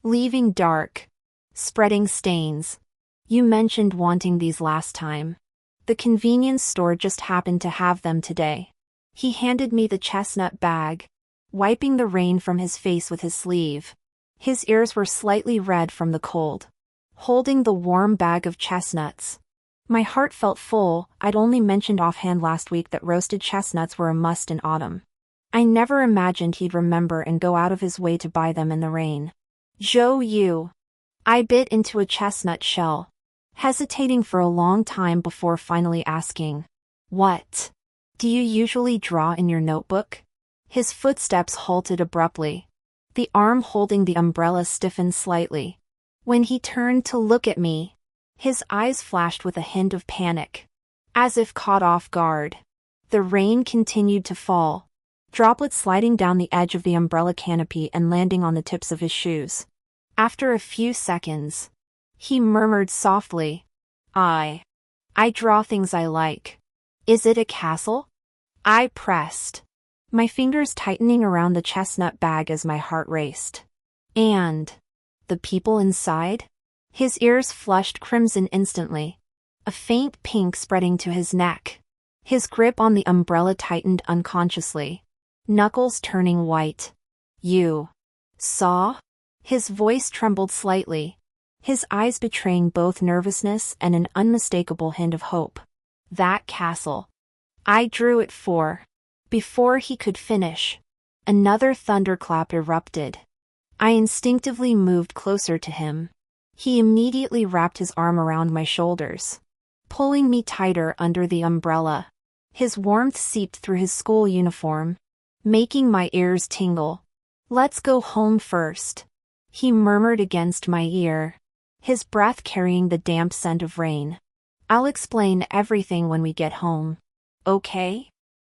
leaving dark, spreading stains. You mentioned wanting these last time. The convenience store just happened to have them today. He handed me the chestnut bag, wiping the rain from his face with his sleeve. His ears were slightly red from the cold. Holding the warm bag of chestnuts, my heart felt full. I'd only mentioned offhand last week that roasted chestnuts were a must in autumn. I never imagined he'd remember and go out of his way to buy them in the rain. I bit into a chestnut shell, hesitating for a long time before finally asking, "What do you usually draw in your notebook?" His footsteps halted abruptly. The arm holding the umbrella stiffened slightly. When he turned to look at me, his eyes flashed with a hint of panic, as if caught off guard. The rain continued to fall, droplets sliding down the edge of the umbrella canopy and landing on the tips of his shoes. After a few seconds, he murmured softly, I draw things I like. Is it a castle? I pressed, my fingers tightening around the chestnut bag as my heart raced. And the people inside? His ears flushed crimson instantly, a faint pink spreading to his neck. His grip on the umbrella tightened unconsciously, knuckles turning white. You saw? His voice trembled slightly, his eyes betraying both nervousness and an unmistakable hint of hope. That castle. I drew it for. Before he could finish, another thunderclap erupted. I instinctively moved closer to him. He immediately wrapped his arm around my shoulders, pulling me tighter under the umbrella. His warmth seeped through his school uniform, making my ears tingle. Let's go home first, he murmured against my ear, his breath carrying the damp scent of rain. I'll explain everything when we get home. Okay?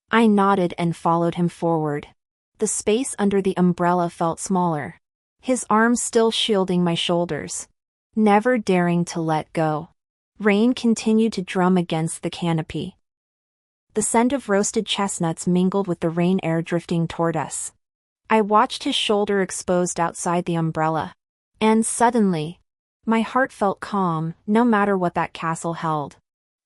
I nodded and followed him forward. The space under the umbrella felt smaller, his arms still shielding my shoulders, never daring to let go. Rain continued to drum against the canopy. The scent of roasted chestnuts mingled with the rain air drifting toward us. I watched his shoulder exposed outside the umbrella. And suddenly, my heart felt calm, no matter what that castle held.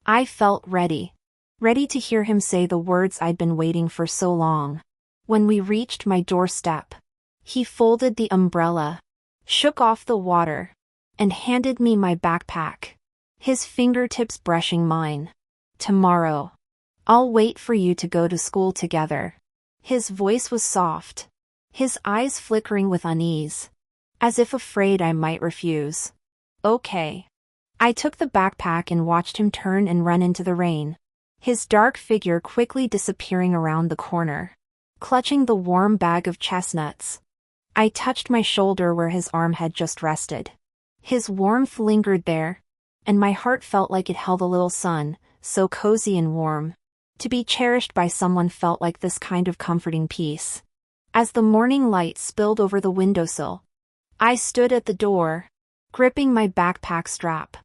I felt ready to hear him say the words I'd been waiting for so long. When we reached my doorstep, he folded the umbrella, shook off the water, and handed me my backpack, his fingertips brushing mine. Tomorrow, I'll wait for you to go to school together. His voice was soft, his eyes flickering with unease, as if afraid I might refuse. Okay. I took the backpack and watched him turn and run into the rain, his dark figure quickly disappearing around the corner. Clutching the warm bag of chestnuts, I touched my shoulder where his arm had just rested. His warmth lingered there, and my heart felt like it held a little sun, so cozy and warm. To be cherished by someone felt like this kind of comforting peace. As the morning light spilled over the windowsill, I stood at the door, gripping my backpack strap.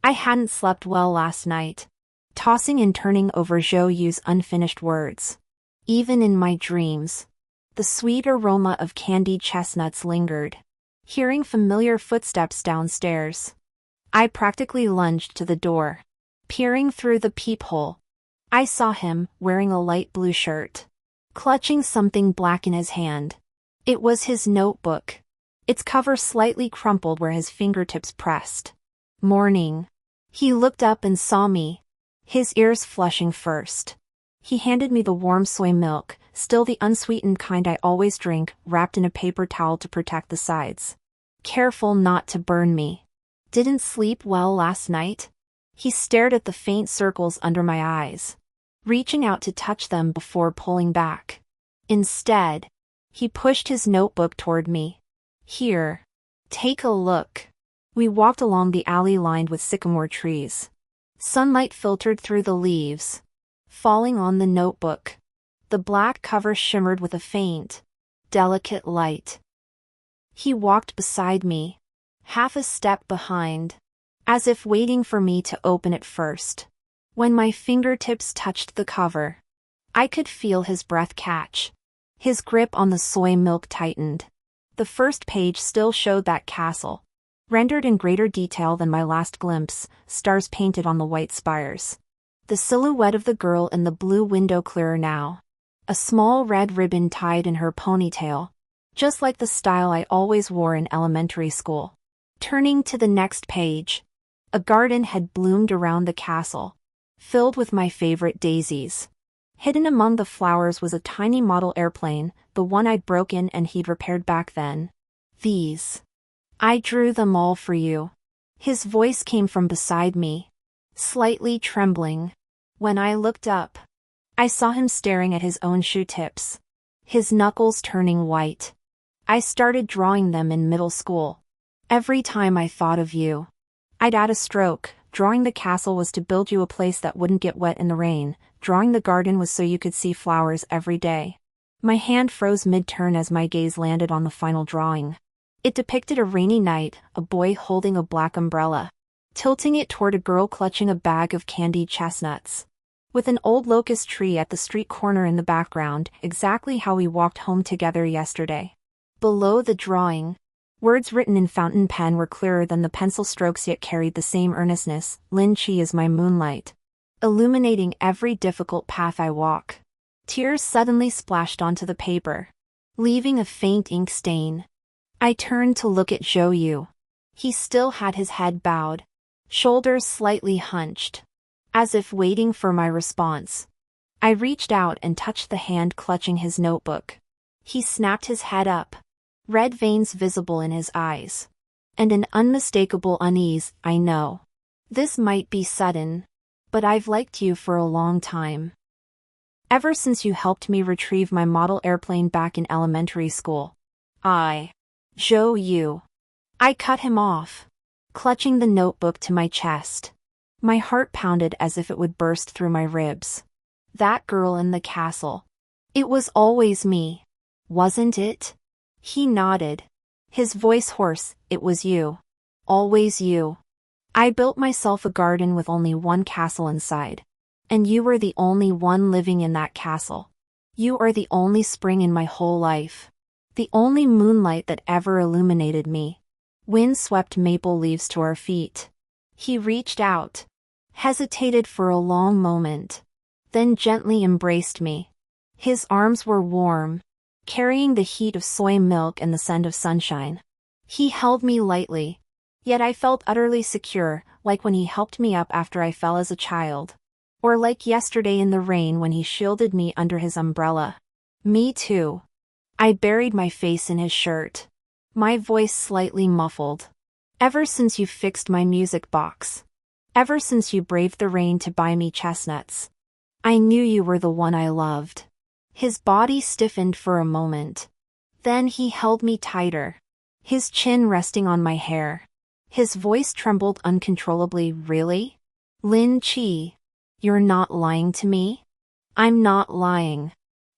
I hadn't slept well last night, tossing and turning over Zhou Yu's unfinished words. Even in my dreams, the sweet aroma of candied chestnuts lingered. Hearing familiar footsteps downstairs, I practically lunged to the door. Peering through the peephole, I saw him, wearing a light blue shirt, clutching something black in his hand. It was his notebook, its cover slightly crumpled where his fingertips pressed. Morning. He looked up and saw me, his ears flushing first. He handed me the warm soy milk, still the unsweetened kind I always drink, wrapped in a paper towel to protect the sides. Careful not to burn me. Didn't sleep well last night? He stared at the faint circles under my eyes, reaching out to touch them before pulling back. Instead, he pushed his notebook toward me. Here. Take a look. We walked along the alley lined with sycamore trees. Sunlight filtered through the leaves, falling on the notebook. The black cover shimmered with a faint, delicate light. He walked beside me, half a step behind, as if waiting for me to open it first. When my fingertips touched the cover, I could feel his breath catch. His grip on the soy milk tightened. The first page still showed that castle, rendered in greater detail than my last glimpse, stars painted on the white spires. The silhouette of the girl in the blue window clearer now. A small red ribbon tied in her ponytail, just like the style I always wore in elementary school. Turning to the next page, a garden had bloomed around the castle, filled with my favorite daisies. Hidden among the flowers was a tiny model airplane, the one I'd broken and he'd repaired back then. These. I drew them all for you. His voice came from beside me, slightly trembling. When I looked up, I saw him staring at his own shoe tips, his knuckles turning white. I started drawing them in middle school. Every time I thought of you, I'd add a stroke. Drawing the castle was to build you a place that wouldn't get wet in the rain. Drawing the garden was so you could see flowers every day. My hand froze mid-turn as my gaze landed on the final drawing. It depicted a rainy night, a boy holding a black umbrella, tilting it toward a girl clutching a bag of candied chestnuts. With an old locust tree at the street corner in the background, exactly how we walked home together yesterday. Below the drawing, words written in fountain pen were clearer than the pencil strokes yet carried the same earnestness. Lin-Chi is my moonlight, illuminating every difficult path I walk. Tears suddenly splashed onto the paper, leaving a faint ink stain. I turned to look at Zhou Yu. He still had his head bowed, shoulders slightly hunched, as if waiting for my response. I reached out and touched the hand clutching his notebook. He snapped his head up, red veins visible in his eyes, and an unmistakable unease. I know. This might be sudden, but I've liked you for a long time. Ever since you helped me retrieve my model airplane back in elementary school. Zhou Yu. I cut him off, clutching the notebook to my chest. My heart pounded as if it would burst through my ribs. That girl in the castle. It was always me, wasn't it? He nodded, his voice hoarse. It was you. Always you. I built myself a garden with only one castle inside. And you were the only one living in that castle. You are the only spring in my whole life. The only moonlight that ever illuminated me. Wind swept maple leaves to our feet. He reached out, hesitated for a long moment, then gently embraced me. His arms were warm, carrying the heat of soy milk and the scent of sunshine. He held me lightly, yet I felt utterly secure, like when he helped me up after I fell as a child. Or like yesterday in the rain when he shielded me under his umbrella. Me too. I buried my face in his shirt, my voice slightly muffled. Ever since you fixed my music box. Ever since you braved the rain to buy me chestnuts. I knew you were the one I loved. His body stiffened for a moment. Then he held me tighter, his chin resting on my hair. His voice trembled uncontrollably. Really? Lin-Chi. You're not lying to me? I'm not lying.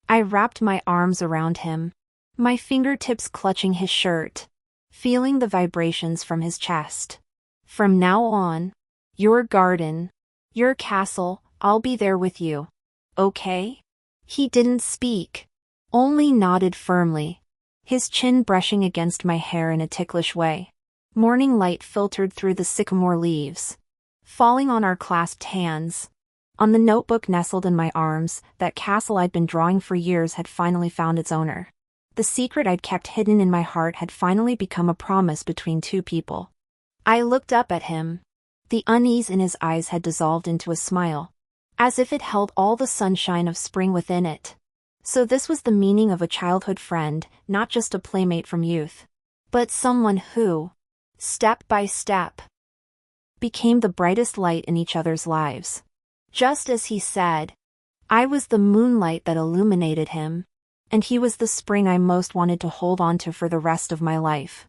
I wrapped my arms around him, my fingertips clutching his shirt, feeling the vibrations from his chest. From now on, your garden, your castle, I'll be there with you. Okay? He didn't speak, only nodded firmly, his chin brushing against my hair in a ticklish way. Morning light filtered through the sycamore leaves, falling on our clasped hands. On the notebook nestled in my arms, that castle I'd been drawing for years had finally found its owner. The secret I'd kept hidden in my heart had finally become a promise between two people. I looked up at him. The unease in his eyes had dissolved into a smile, as if it held all the sunshine of spring within it. So this was the meaning of a childhood friend, not just a playmate from youth, but someone who, step by step, became the brightest light in each other's lives. Just as he said, I was the moonlight that illuminated him, and he was the spring I most wanted to hold on to for the rest of my life.